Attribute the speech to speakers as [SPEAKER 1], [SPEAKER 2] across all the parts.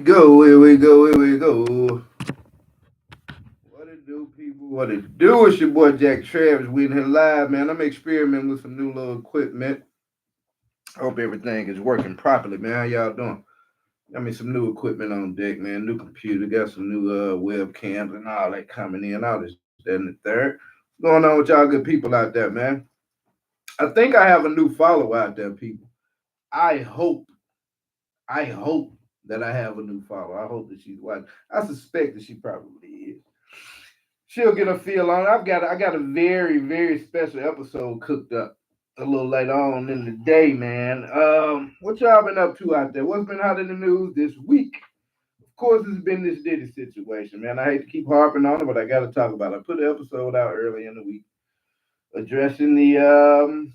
[SPEAKER 1] go, here we go, here we go. What it do, people? What it do? It's your boy Jack Travis. We in here live, man. I'm experimenting with some new little equipment. Hope everything is working properly, man. How y'all doing? I mean, some new equipment on deck, man. New computer, got some new webcams and all that coming in, all this, that, and the third. What's going on with y'all good people out there, man? I think I have a new follower out there, people. I hope, I hope that I have a new follower. I hope that she's watching. I suspect that she probably is. She'll get a feel on it. I got a very special episode cooked up a little later on in the day, man. What y'all been up to out there? What's been hot in the news this week? Of course, it's been this Diddy situation, man. I hate to keep harping on it, but I got to talk about it. I put an episode out early in the week addressing the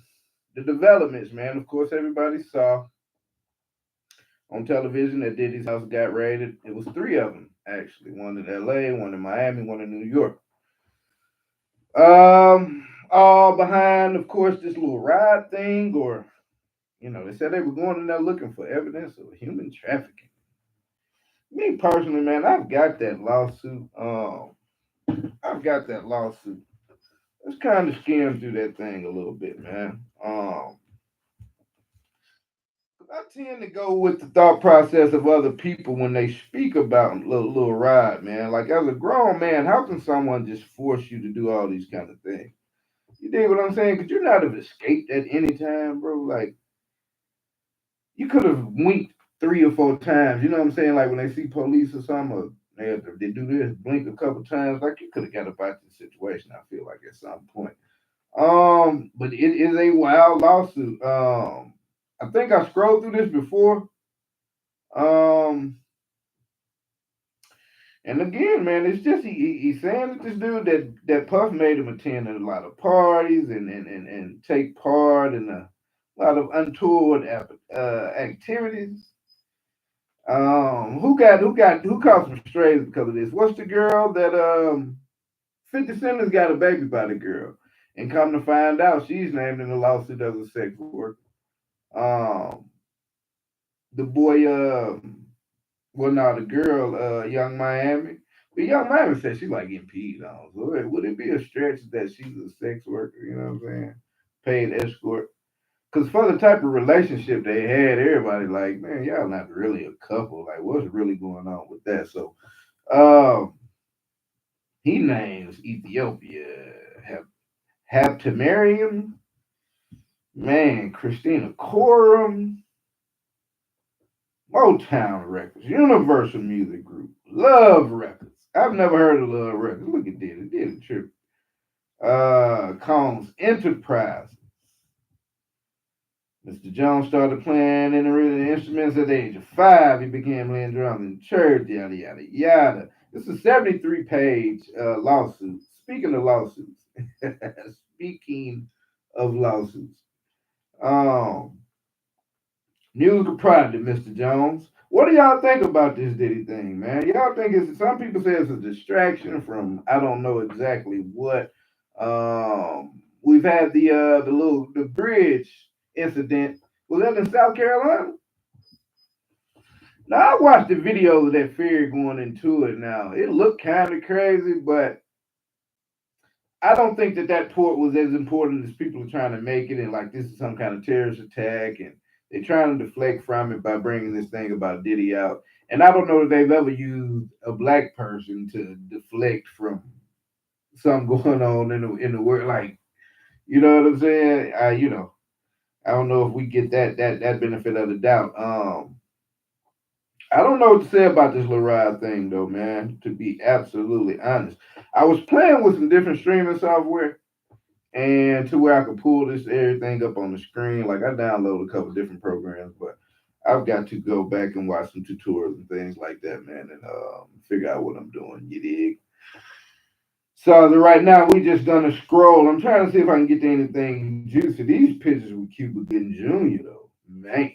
[SPEAKER 1] developments, man. Of course, everybody saw on television that Diddy's house got raided. It was three of them actually, one in L.A., one in Miami, one in New York. All behind, of course, this little ride thing, or they said they were going in there looking for evidence of human trafficking. Me personally, man, I've got that lawsuit. I've got that lawsuit. Let's kind of skim through that thing a little bit, man. I tend to go with the thought process of other people when they speak about little ride, man. Like as a grown man, how can someone just force you to do all these kind of things? You dig what I'm saying? Could you not have escaped at any time, bro? Like you could have winked three or four times. You know what I'm saying? Like when they see police or something, or they do this, blink a couple times. Like you could have got up out the situation. I feel like at some point. But it is a wild lawsuit. I think I scrolled through this before. Um, and again, man, it's just he's saying that this dude that Puff made him attend a lot of parties and take part in a lot of untoward activities. Who caught some strays because of this? What's the girl that 50 Cent has got a baby by the girl, and come to find out she's named in the lawsuit as a sex worker. Um, the boy, well, now the girl, Young Miami. But Young Miami said she like getting peed on. So would it be a stretch that she's a sex worker? You know what I'm saying? Paid escort. Because for the type of relationship they had, everybody like, man, y'all not really a couple. Like, what's really going on with that? So, um, he names Ethiopia. Have to marry him, man. Christina Corum, Motown Records, Universal Music Group, Love Records. I've never heard of Love Records. Look at this. It did a trip. Combs Enterprise. Mr. Jones started playing in the rhythm instruments at the age of 5. He began playing drums in church, yada, yada, yada. This is a 73-page lawsuit. Speaking of lawsuits, speaking of lawsuits, um, musical prodigy, Mr. Jones. What do y'all think about this Diddy thing, man? Y'all think it's some people say it's a distraction from I don't know exactly what. We've had the bridge incident. Was that in South Carolina? Now I watched the video of that ferry going into it. Now it looked kind of crazy, but I don't think that port was as important as people are trying to make it, and like this is some kind of terrorist attack, and they're trying to deflect from it by bringing this thing about Diddy out. And I don't know if they've ever used a black person to deflect from something going on in the world. Like, you know what I'm saying? I don't know if we get that benefit of the doubt. I don't know what to say about this little ride thing though, man. To be absolutely honest, I was playing with some different streaming software, and to where I could pull this everything up on the screen. Like I downloaded a couple different programs, but I've got to go back and watch some tutorials and things like that, man, and figure out what I'm doing. You dig? So right now we just gonna scroll. I'm trying to see if I can get to anything juicy. These pictures with Cuba Gooding Jr. though, man,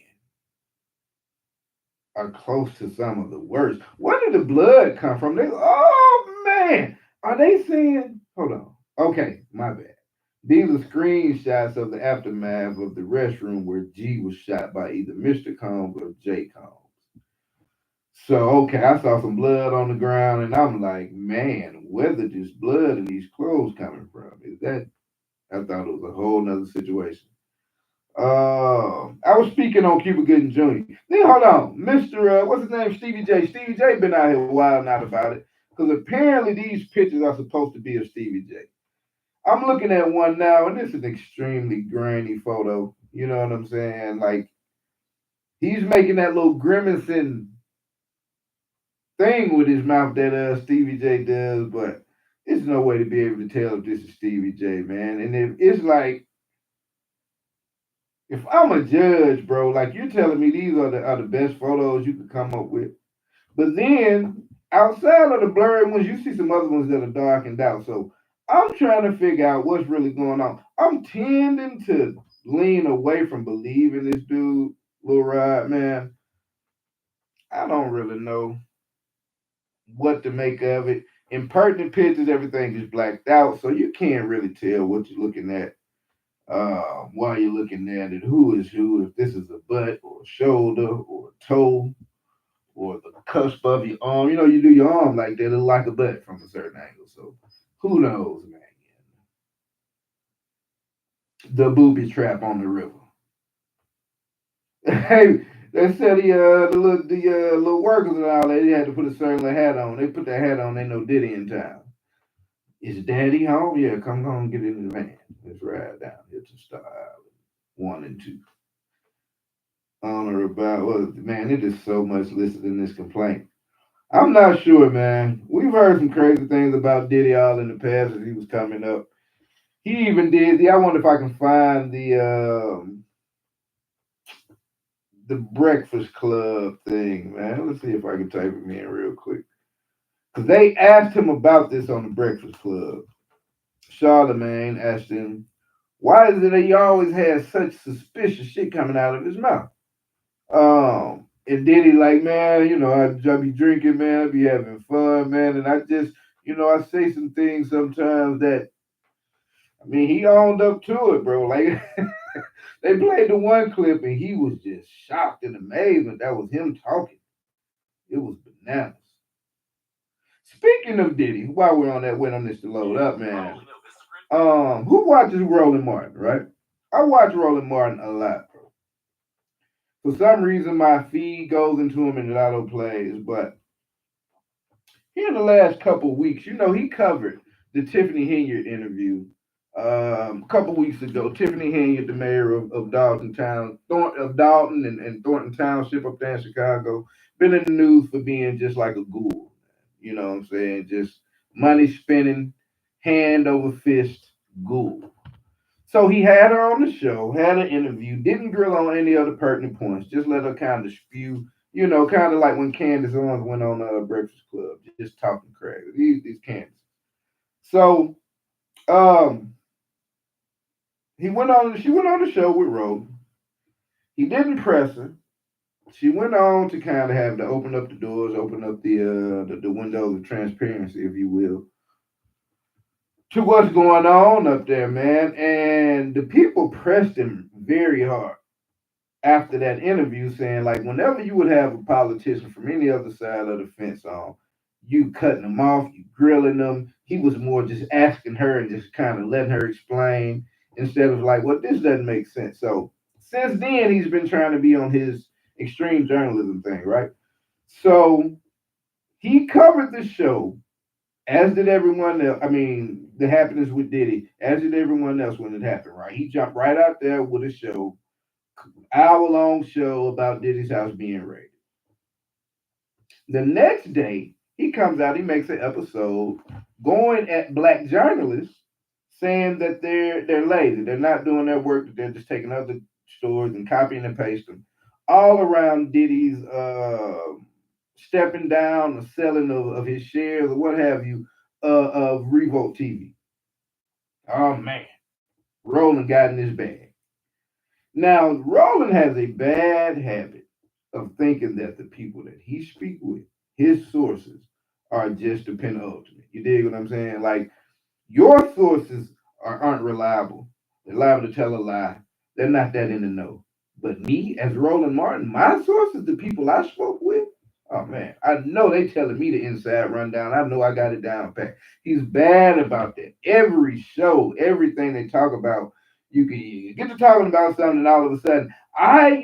[SPEAKER 1] are close to some of the worst. Where did the blood come from? Oh man, are they saying? Hold on. Okay, my bad. These are screenshots of the aftermath of the restroom where G was shot by either Mr. Combs or J. Combs. So okay, I saw some blood on the ground, and I'm like, man, where did this blood and these clothes coming from? Is that? I thought it was a whole nother situation. I was speaking on Cuba Gooding Jr. Then hold on, Mister, what's his name? Stevie J. Stevie J. Been out here wilding out about it because apparently these pictures are supposed to be of Stevie J. I'm looking at one now, and it's an extremely grainy photo. You know what I'm saying? Like he's making that little grimacing thing with his mouth that Stevie J does, but there's no way to be able to tell if this is Stevie J, man. And if it's like if I'm a judge, bro, like you're telling me these are the best photos you could come up with. But then outside of the blurred ones, you see some other ones that are darkened out. So I'm trying to figure out what's really going on. I'm tending to lean away from believing this dude, Lil Rod, man. I don't really know what to make of it. In pertinent pictures, everything is blacked out, so you can't really tell what you're looking at while you're looking at it. Who is who? If this is a butt or a shoulder or a toe or the cusp of your arm. You know, you do your arm like that, it look like a butt from a certain angle. So who knows, man? The booby trap on the river. Hey, they said the little workers and all that, they had to put a certain hat on. They put that hat on, they know Diddy in town. Is Daddy home? Yeah, come on, get in the van. Let's ride down here to Star Island 1 and 2. On or about, well, man, it is so much listed in this complaint. I'm not sure, man. We've heard some crazy things about Diddy all in the past as he was coming up. He even did. I wonder if I can find the Breakfast Club thing, man. Let's see if I can type it in real quick. Because they asked him about this on the Breakfast Club. Charlemagne asked him, why is it that he always has such suspicious shit coming out of his mouth? And Diddy like, man, I be drinking, man, I be having fun, man, and I just, I say some things sometimes that, I mean, he owned up to it, bro. Like, they played the one clip and he was just shocked and amazed that was him talking. It was bananas. Speaking of Diddy, while we're on that, wait on this to load up, man. Who watches Roland Martin, right? I watch Roland Martin a lot, bro. For some reason, my feed goes into him and it auto plays. But here in the last couple of weeks, he covered the Tiffany Henyard interview a couple of weeks ago. Tiffany Henyard, the mayor of Dalton Town, of Dalton and Thornton Township up there in Chicago, been in the news for being just like a ghoul. You know what I'm saying? Just money spending, hand over fist ghoul. So he had her on the show, had an interview, didn't grill on any other pertinent points, just let her kind of spew, kind of like when Candace Owens went on Breakfast Club, just talking crazy. These Candace. So um, she went on the show with Roland. He didn't press her. She went on to kind of have to open up the doors, open up the windows of transparency, if you will, to what's going on up there, man. And the people pressed him very hard after that interview, saying like whenever you would have a politician from any other side of the fence on, you cutting them off, you grilling them. He was more just asking her and just kind of letting her explain instead of like, well, this doesn't make sense. So since then, he's been trying to be on his extreme journalism thing, right? So he covered the show, as did everyone else. I mean, the happenings with Diddy, as did everyone else when it happened, right? He jumped right out there with a show, hour-long show about Diddy's house being raided. The next day, he comes out, he makes an episode going at black journalists, saying that they're lazy, they're not doing their work, that they're just taking other stories and copying and pasting all around Diddy's stepping down or selling of his shares or what have you of Revolt TV. Oh man, Roland got in his bag. Now, Roland has a bad habit of thinking that the people that he speak with, his sources, are just the penultimate. You dig what I'm saying? Like your sources aren't reliable. They're liable to tell a lie. They're not that in the know. But me, as Roland Martin, my sources, the people I spoke with, Oh man, I know they telling me the inside rundown. I know I got it down pat. He's bad about that. Every show, everything they talk about, you get to talking about something, and all of a sudden, I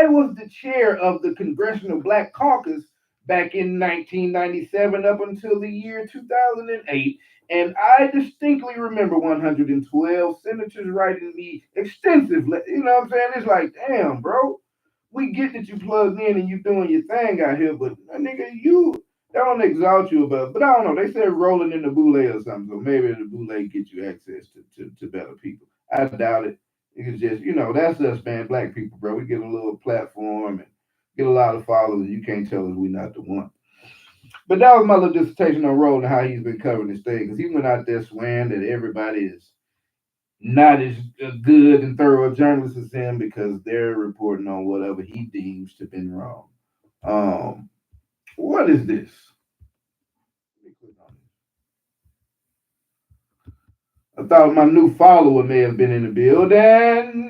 [SPEAKER 1] was the chair of the Congressional Black Caucus back in 1997 up until the year 2008, and I distinctly remember 112 senators writing me extensive. You know what I'm saying? It's like, damn, bro, we get that you plugged in and you doing your thing out here, but nigga, you they don't exalt you about. But I don't know. They said rolling in the boule or something, so maybe the boule gets you access to better people. I doubt it. It's just that's us, man. Black people, bro. We get a little platform and get a lot of followers. You can't tell us we not the one. But that was my little dissertation on Roll and how he's been covering this thing because he went out there swearing that everybody is not as good and thorough a journalist as him because they're reporting on whatever he deems to have been wrong. Um, what is this? Let me click on it. I thought my new follower may have been in the building.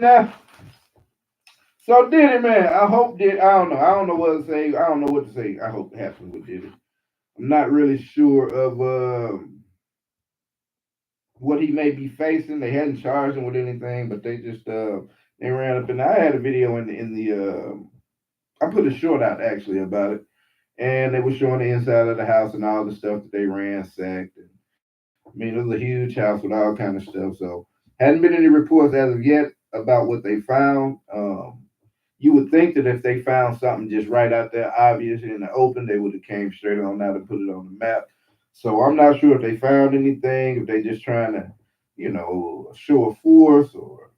[SPEAKER 1] So Diddy, man, I hope Diddy. I don't know. I don't know what to say. I don't know what to say. I hope it happens with Diddy. I'm not really sure of what he may be facing. They hadn't charged him with anything, but they just they ran up and I had a video I put a short out actually about it, and they were showing the inside of the house and all the stuff that they ransacked. And, I mean, it was a huge house with all kind of stuff. So hadn't been any reports as of yet about what they found. You would think that if they found something just right out there, obvious in the open, they would have came straight on out and put it on the map. So I'm not sure if they found anything, if they just trying to, show a force or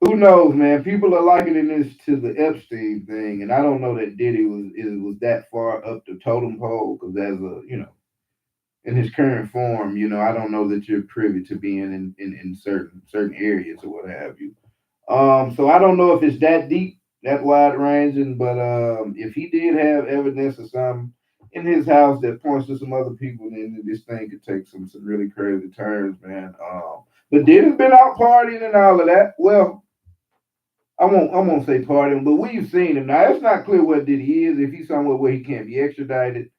[SPEAKER 1] who knows, man. People are likening this to the Epstein thing, and I don't know that Diddy was that far up the totem pole because as a in his current form, I don't know that you're privy to being in certain areas or what have you. So I don't know if it's that deep, that wide ranging, but if he did have evidence of something in his house that points to some other people, then this thing could take some really crazy turns, man. But Diddy's been out partying and all of that. Well, I won't say partying, but we've seen him. Now it's not clear what Diddy is, if he's somewhere where he can't be extradited,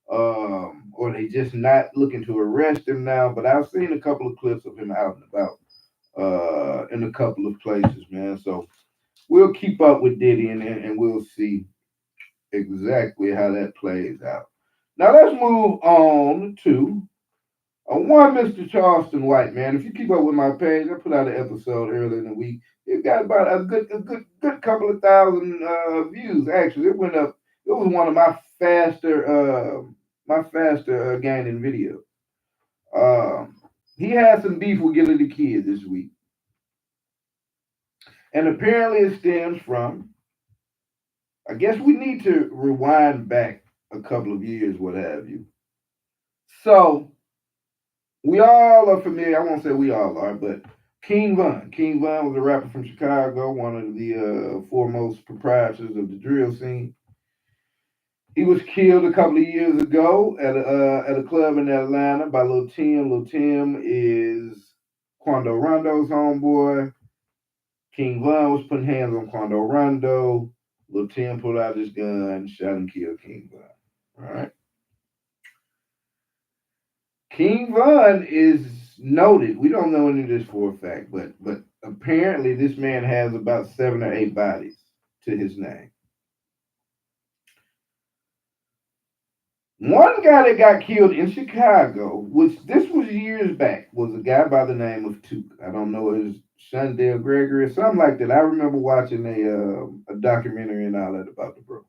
[SPEAKER 1] or they just not looking to arrest him now. But I've seen a couple of clips of him out and about in a couple of places, man. So we'll keep up with Diddy and we'll see exactly how that plays out. Now let's move on to one Mr. Charleston White, man. If you keep up with my page, I put out an episode earlier in the week. It got about a good couple of thousand views. Actually, it went up. It was one of my faster gaining videos. Um, he had some beef with Gilly the Kid this week, and apparently it stems from. I guess we need to rewind back a couple of years, what have you. So we all are familiar. I won't say we all are, but King Von. King Von was a rapper from Chicago, one of the foremost proprietors of the drill scene. He was killed a couple of years ago at a club in Atlanta by Lil Tim. Lil Tim is Quando Rondo's homeboy. King Von was putting hands on Quando Rondo. Lil Tim pulled out his gun, shot and killed King Von. All right. King Von is noted. We don't know any of this for a fact, but apparently this man has about 7 or 8 bodies to his name. One guy that got killed in Chicago, which this was years back, was a guy by the name of Tuke. I don't know, it was Shundale Gregory or something like that. I remember watching a documentary and all that about the bro.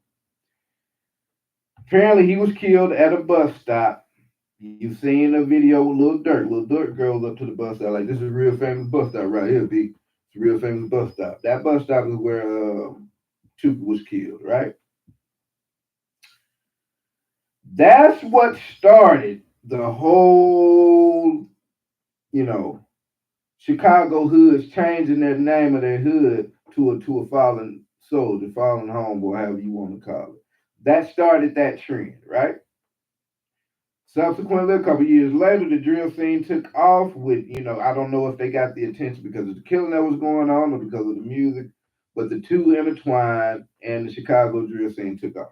[SPEAKER 1] Apparently, he was killed at a bus stop. You've seen a video with Lil Durk. Lil Durk goes up to the bus stop like, "This is a real famous bus stop right here, B. It's a real famous bus stop." That bus stop is where Tuke was killed, right? That's what started the whole, you know, Chicago hoods changing their name of their hood to a fallen soldier, fallen homeboy, however you want to call it. That started that trend, right? Subsequently, a couple years later, the drill scene took off with, I don't know if they got the attention because of the killing that was going on or because of the music, but the two intertwined and the Chicago drill scene took off.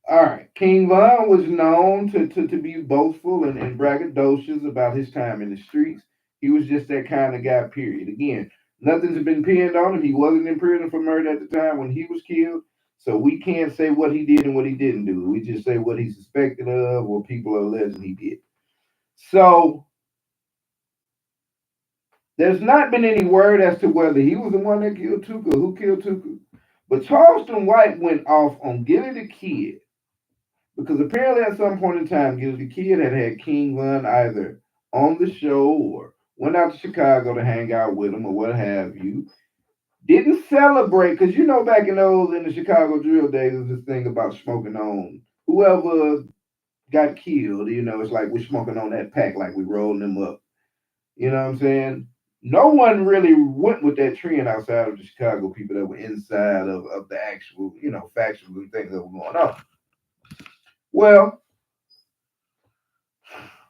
[SPEAKER 1] All right. King Von was known to be boastful and braggadocious about his time in the streets. He was just that kind of guy, period. Again, nothing's been pinned on him. He wasn't in prison for murder at the time when he was killed. So we can't say what he did and what he didn't do. We just say what he's suspected of or people are alleging he did. So there's not been any word as to whether he was the one that killed Tuka or who killed Tuka. But Charleston White went off on Gilly the Kid because apparently at some point in time, Gilly the Kid had King Von either on the show or went out to Chicago to hang out with him or what have you. Didn't celebrate because back in the Chicago drill days, there was this thing about smoking on whoever got killed. It's like we're smoking on that pack, like we rolling them up. You know what I'm saying? No one really went with that trend outside of the Chicago people that were inside of the actual, factions and things that were going on. Well,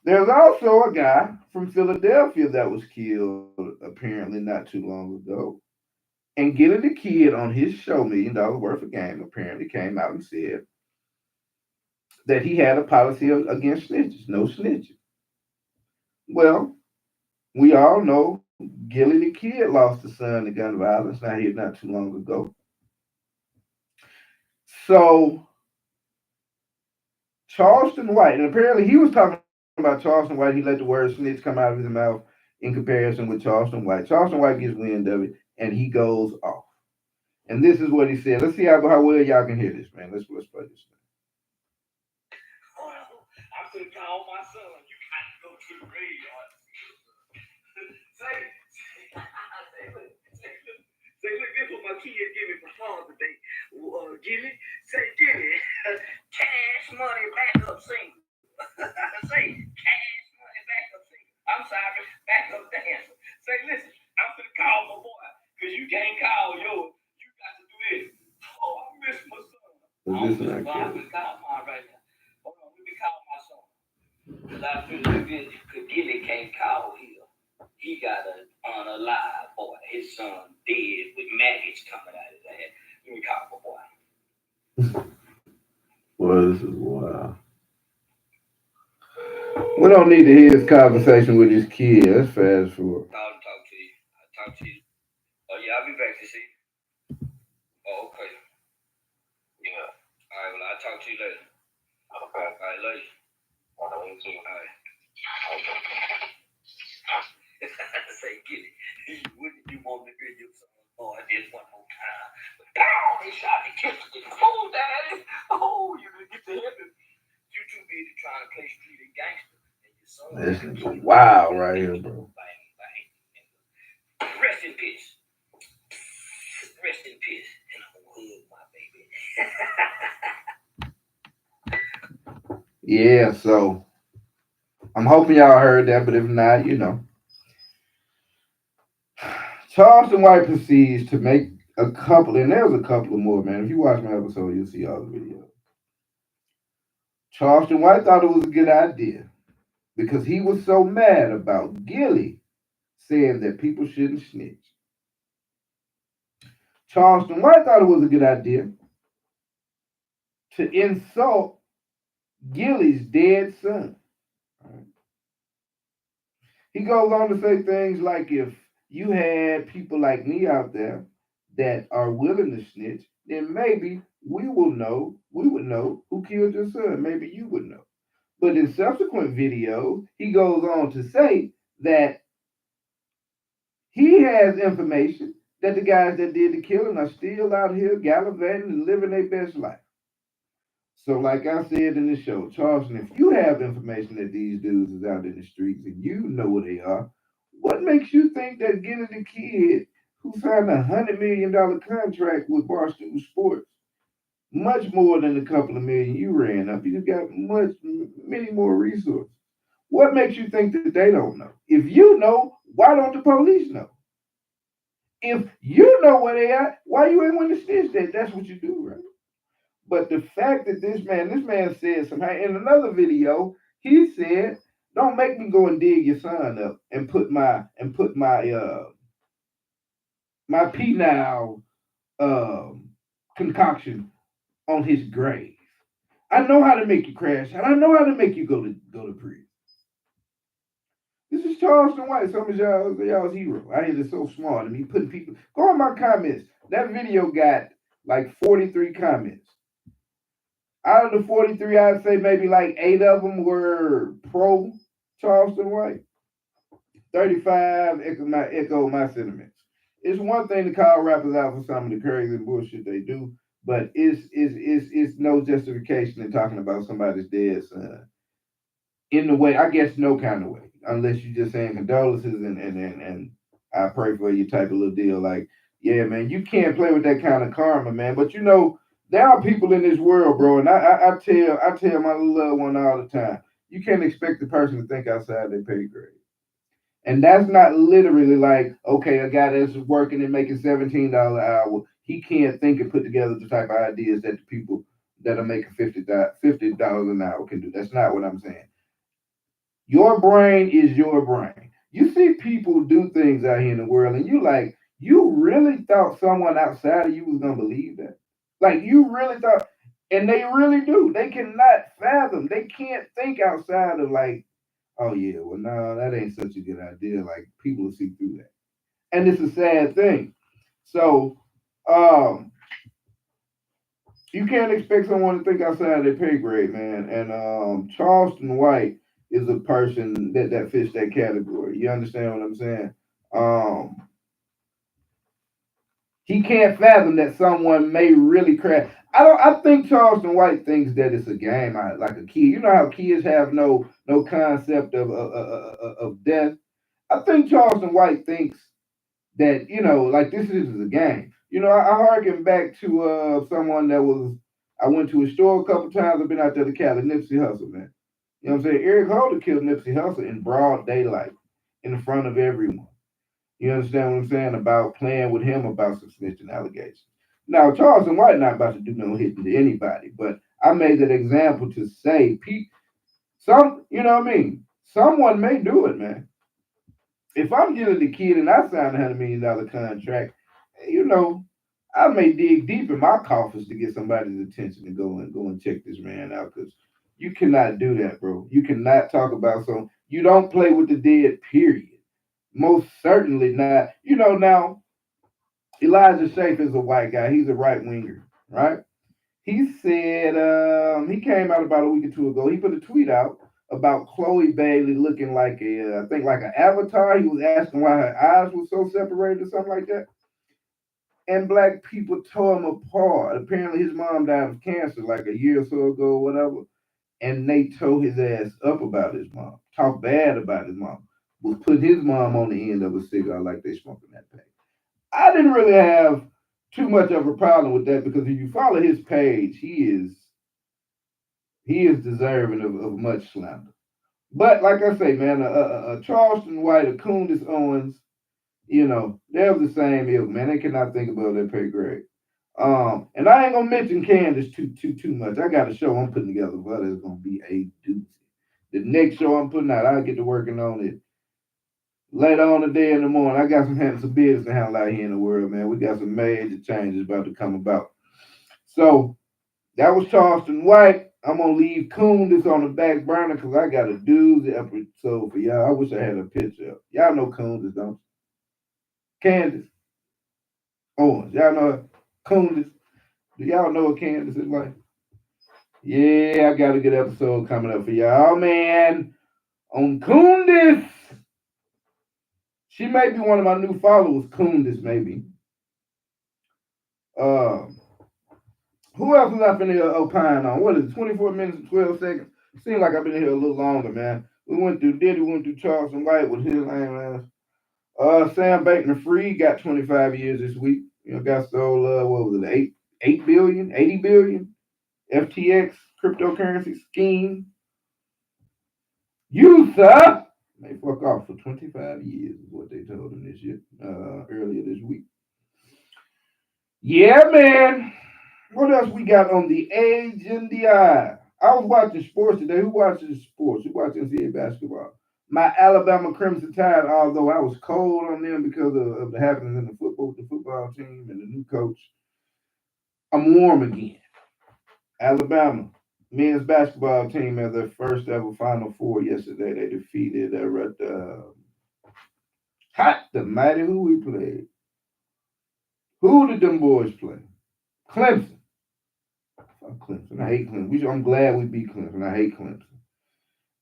[SPEAKER 1] there's also a guy from Philadelphia that was killed apparently not too long ago. And Getting the Kid on his show, $1 Million Worth of Game, apparently came out and said that he had a policy against snitches, no snitching. Well, we all know Gilly the Kid lost a son to gun violence not too long ago. So Charleston White, and apparently he was talking about Charleston White. He let the word snitch come out of his mouth in comparison with Charleston White. Charleston White gets wind of it and he goes off. And this is what he said. Let's see how well y'all can hear this, man. Let's play this.
[SPEAKER 2] Oh, I'm gonna call my son. You got to go to the graveyard. Say, look, this what my kid gave me for Father's Day. Jimmy, say, Jimmy, cash money backup single. Say, cash money backup single. I'm sorry, backup dancer. Say, listen, I'm gonna call my boy, because you can't call yours. You got to do this. Oh, I miss my son. I'm gonna call mine right now. Hold on, let me call my son. Because I feel like Gilly can't call here. He got an unalive boy. His son dead with maggots coming out of his head. Let me call my boy.
[SPEAKER 1] Well, this is wild. We don't need to hear his conversation with his kid. Let's fast forward.
[SPEAKER 2] I'll talk to you. I'll talk to you. Oh, yeah, I'll be back to see you. Oh, okay. Yeah. All right, well, I'll talk to you later. Okay. All right, love you. All right. Say, Gilly, wouldn't you want to hear your son boy just one more time? But down, he shot and kissed it. Oh, Daddy. Oh, you gonna get to heaven. You too busy trying to play street and gangster. And your son
[SPEAKER 1] this is wild right here, bro.
[SPEAKER 2] Rest in peace. Rest in peace. And I'm gonna hug my baby.
[SPEAKER 1] Yeah, so I'm hoping y'all heard that, but if not, Charleston White proceeds to make a couple, and there's a couple of more, man. If you watch my episode, you'll see all the videos. Charleston White thought it was a good idea because he was so mad about Gilly saying that people shouldn't snitch. Charleston White thought it was a good idea to insult Gilly's dead son. He goes on to say things like, if you had people like me out there that are willing to snitch, then maybe we would know who killed your son. Maybe you would know. But in subsequent videos, he goes on to say that he has information that the guys that did the killing are still out here gallivanting and living their best life. So, like I said in the show, Charleston, if you have information that these dudes is out in the streets and you know where they are, what makes you think that getting the kid who signed $100 million contract with Barstool Sports, much more than the couple of million you ran up, you got many more resources. What makes you think that they don't know? If you know, why don't the police know? If you know where they are, why you ain't want to snitch that? That's what you do, right? But the fact that this man said somehow in another video, he said, "Don't make me go and dig your son up and put my penile concoction on his grave." I know how to make you crash out. I know how to make you go to prison. This is Charleston White, some of y'all's hero. I hear this so smart. I mean, putting people. Go in my comments. That video got like 43 comments. Out of the 43, I'd say maybe like 8 of them were pro Charleston White. 35 echo my sentiments. It's one thing to call rappers out for some of the crazy bullshit they do, but it's no justification in talking about somebody's dead son in the way, I guess, no kind of way, unless you're just saying condolences and I pray for you type of little deal. Like, yeah, man, you can't play with that kind of karma, man. But you know, there are people in this world, bro, and I tell my little loved one all the time, you can't expect the person to think outside their pay grade. And that's not literally like, okay, a guy that's working and making $17 an hour, he can't think and put together the type of ideas that the people that are making $50 an hour can do. That's not what I'm saying. Your brain is your brain. You see people do things out here in the world, and you like, you really thought someone outside of you was gonna believe that? Like you really thought, and they really do. They cannot fathom. They can't think outside of like, oh yeah, well no, that ain't such a good idea. Like people will see through that, and it's a sad thing. So, um, you can't expect someone to think outside their pay grade, man. And Charleston White is a person that fits that category. You understand what I'm saying? Um, he can't fathom that someone may really crash. I don't. I think Charleston White thinks that it's a game, like a kid. You know how kids have no concept of death. I think Charleston White thinks that like this is a game. I harken back to someone that was. I went to a store a couple times. I've been out there to Cali, Nipsey Hussle, man. You know what I'm saying? Eric Holder killed Nipsey Hussle in broad daylight, in front of everyone. You understand what I'm saying about playing with him about some snitching allegations? Now, Charleston White not about to do no hitting to anybody, but I made that example to say, you know what I mean? Someone may do it, man. If I'm dealing the kid and I sign $100 million contract, you know, I may dig deep in my coffers to get somebody's attention to go and check this man out because you cannot do that, bro. You cannot talk about some. You don't play with the dead. Period. Most certainly not. Now Elijah Shafe is a white guy. He's a right winger, right? He said he came out about a week or two ago. He put a tweet out about Chloe Bailey looking like I think like an avatar. He was asking why her eyes were so separated or something like that. And black people tore him apart. Apparently, his mom died of cancer like a year or so ago, or whatever. And they tore his ass up about his mom, talked bad about his mom, was put his mom on the end of a cigar like they smoking that pack. I didn't really have too much of a problem with that because if you follow his page, he is deserving of much slander. But like I say, man, a Charleston White, a Coondace Owens, they're of the same ilk, man. They cannot think about their pay grade. And I ain't gonna mention Candace too much. I got a show I'm putting together, but it's gonna be a doozy. The next show I'm putting out, I'll get to working on it later on the day in the morning. I got some business to handle out here in the world, man. We got some major changes about to come about. So that was Charleston White. I'm gonna leave Coondace on the back burner because I got a doozy episode for y'all. I wish I had a picture up. Y'all know Coondace, don't you? Candace Owens. Y'all know her? Coondace. Do y'all know what Candace is like? Yeah, I got a good episode coming up for y'all, man. On Coondace. She may be one of my new followers, Coondace, maybe. Uh, who else was up in here opine on? What is it, 24 minutes and 12 seconds? Seems like I've been here a little longer, man. We went through Diddy, went through Charleston White with his lame ass. Sam Bankman Fried got 25 years this week. Got sold, what was it, 8 billion, 80 billion? FTX cryptocurrency scheme. You, sir, may fuck off for 25 years, is what they told him this year, earlier this week. Yeah, man. What else we got on the age and the eye? I was watching sports today. Who watches sports? Who watches NCAA basketball? My Alabama Crimson Tide, although I was cold on them because of the happenings in the football with the football team and the new coach, I'm warm again. Alabama men's basketball team had their first ever Final Four yesterday. They defeated hot the mighty who we played. Who did them boys play? Clemson. Fuck Clemson. I hate Clemson. I'm glad we beat Clemson. I hate Clemson.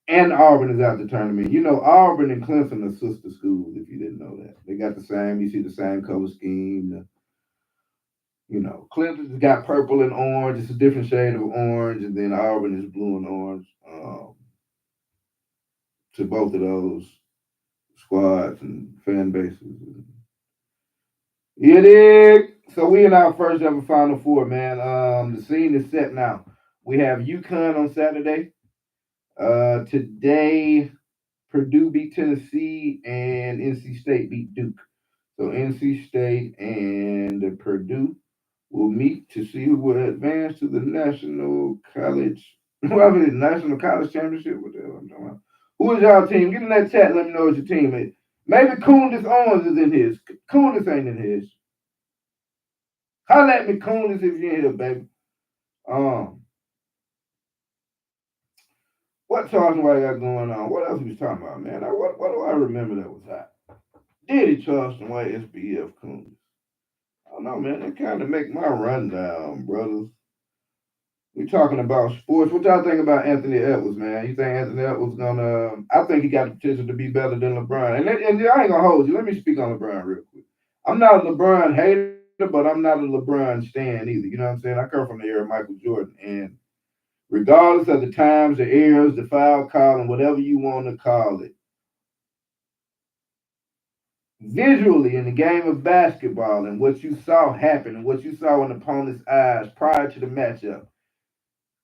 [SPEAKER 1] And Auburn is out the tournament. You know, Auburn and Clemson are sister schools, if you didn't know that. They got the same, you see the same color scheme. Clemson's got purple and orange. It's a different shade of orange. And then Auburn is blue and orange. To both of those squads and fan bases. Yeah, dig. So we in our first ever Final Four, man. The scene is set now. We have UConn on Saturday. Today, Purdue beat Tennessee and NC State beat Duke. So NC State and Purdue will meet to see who will advance to the National College. National College Championship. What the hell I'm talking about? Who is y'all team? Get in that chat. Let me know what your team is. Maybe Coondace Owens is in his. Coondace ain't in his. Holla at me, Coondace, if you're in here, baby. What Charleston White got going on? What else he was talking about, man? What do I remember that was hot? Diddy, Charleston White, SBF, Coondace. I don't know, man. That kind of make my rundown, brothers. We talking about sports. What y'all think about Anthony Edwards, man? You think Anthony Edwards gonna? I think he got the potential to be better than LeBron. And I ain't gonna hold you. Let me speak on LeBron real quick. I'm not a LeBron hater, but I'm not a LeBron stan either. You know what I'm saying? I come from the era of Michael Jordan, and regardless of the times, the eras, the foul calling, whatever you want to call it, visually in the game of basketball and what you saw happen and what you saw in opponent's eyes prior to the matchup,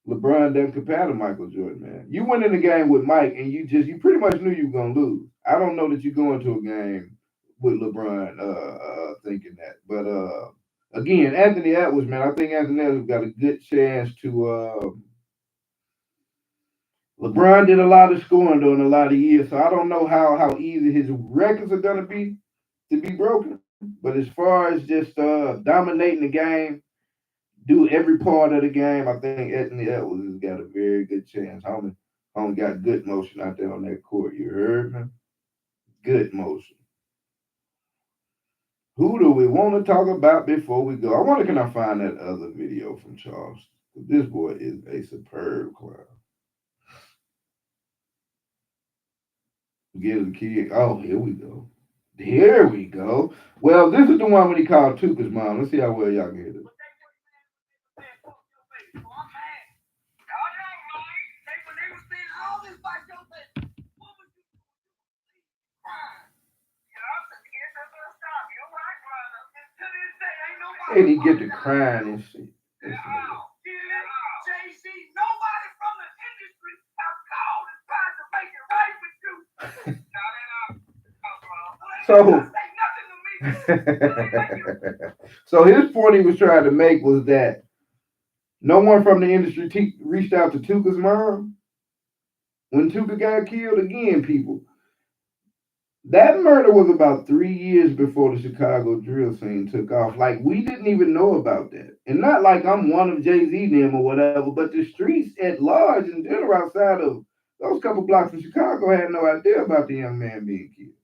[SPEAKER 1] LeBron doesn't compare to Michael Jordan, man. You went in the game with Mike and you pretty much knew you were gonna lose. I don't know that you go into a game with LeBron thinking that. But again, Anthony Edwards, man, I think Anthony Edwards got a good chance to LeBron did a lot of scoring during a lot of years, so I don't know how easy his records are gonna be to be broken. But as far as just dominating the game, do every part of the game, I think Anthony Edwards has got a very good chance. Homie got good motion out there on that court. You heard me? Good motion. Who do we want to talk about before we go? I wonder can I find that other video from Charles? This boy is a superb clown. Give the kid. Oh, here we go. Here we go. Well, this is the one when he called Tuka's mom. Let's see how well y'all can hear this. And he get to crying and shit.
[SPEAKER 2] JC, nobody from the industry have called and tried to make it right with you.
[SPEAKER 1] So his point he was trying to make was that no one from the industry reached out to Tuka's mom when Tuka got killed. Again, people, that murder was about 3 years before the Chicago drill scene took off. Like, we didn't even know about that. And not like I'm one of Jay-Z them or whatever, but the streets at large in general outside of those couple blocks in Chicago had no idea about the young man being killed.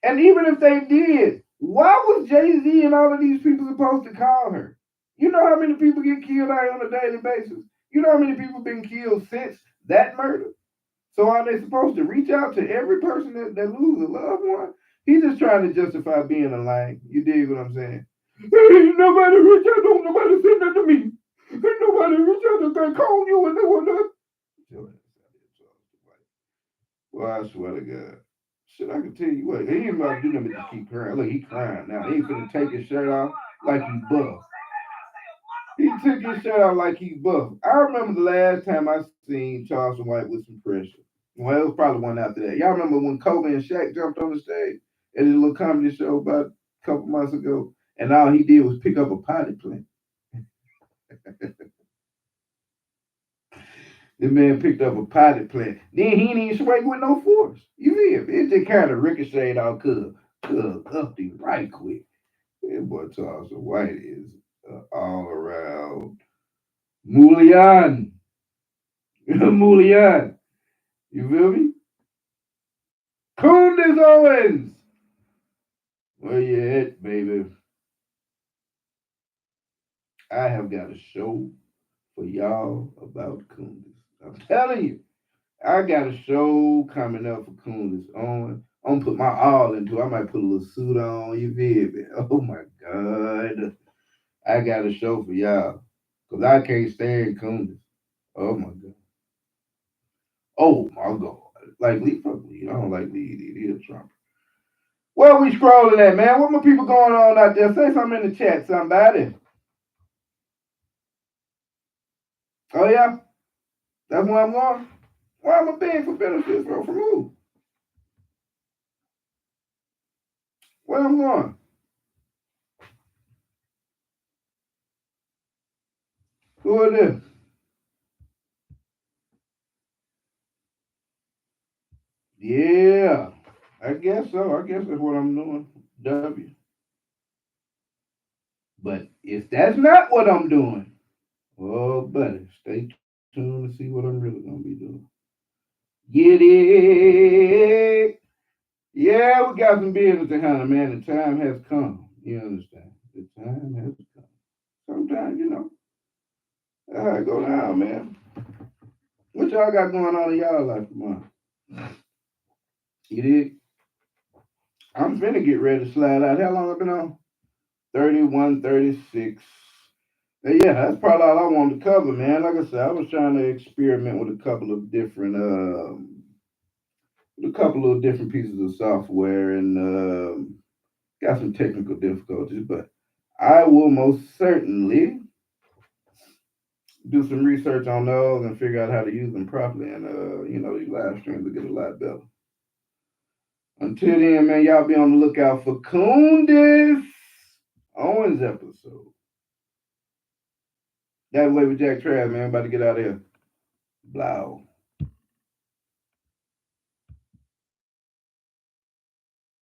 [SPEAKER 1] And even if they did, why was Jay-Z and all of these people supposed to call her? You know how many people get killed out on a daily basis? You know how many people been killed since that murder? So are they supposed to reach out to every person that loses a loved one? He's just trying to justify being a lame. You dig what I'm saying? Ain't nobody reach out, don't nobody send that to me. Ain't nobody reach out to call you when they want to. Well, I swear to God. Shit, I can tell you what, he ain't about to do nothing but keep crying. Look, he crying now. He finna take his shirt off like he buff. He took his shirt off like he's buff. I remember the last time I seen Charleston White with some pressure. Well, it was probably one after that. Y'all remember when Kobe and Shaq jumped on the stage at his little comedy show about a couple months ago, and all he did was pick up a potty plant. The man picked up a potty plant. Then he ain't even swing with no force. You feel me? It just kind of ricocheted out cuz up the right quick. That boy Charleston White is all around Mulian. Mulian. You feel me? Coondace Owens. Where you at, baby? I have got a show for y'all about Coondace. I'm telling you, I got a show coming up for Coondace Owens. I'm gonna put my all into it. I might put a little suit on, you feel me? Oh my God. I got a show for y'all. Because I can't stand Coondace. Oh my God. Oh my God. Like Lee, fuck Lee. I don't like Lee. He a Trump. Where we scrolling at, man? What my people going on out there? Say something in the chat, somebody. Oh yeah? That's where I'm going? Why am I paying for benefits, bro? From who? Where I'm going? Who is this? Yeah. I guess so. I guess that's what I'm doing. W. But if that's not what I'm doing, oh, buddy, stay tuned to see what I'm really going to be doing. Get it? Yeah, we got some business to handle, man. The time has come. You understand? The time has come. Sometimes, that's how it go down, man. What y'all got going on in y'all life tomorrow? You did? I'm finna get ready to slide out. How long I been on? 31, 36. Yeah, that's probably all I wanted to cover, man. Like I said, I was trying to experiment with a couple of different pieces of software and got some technical difficulties, but I will most certainly do some research on those and figure out how to use them properly. And these live streams will get a lot better. Until then, man, y'all be on the lookout for Coondace Owens episode. That way with Jack Trav, man. About to get out of here. Blow.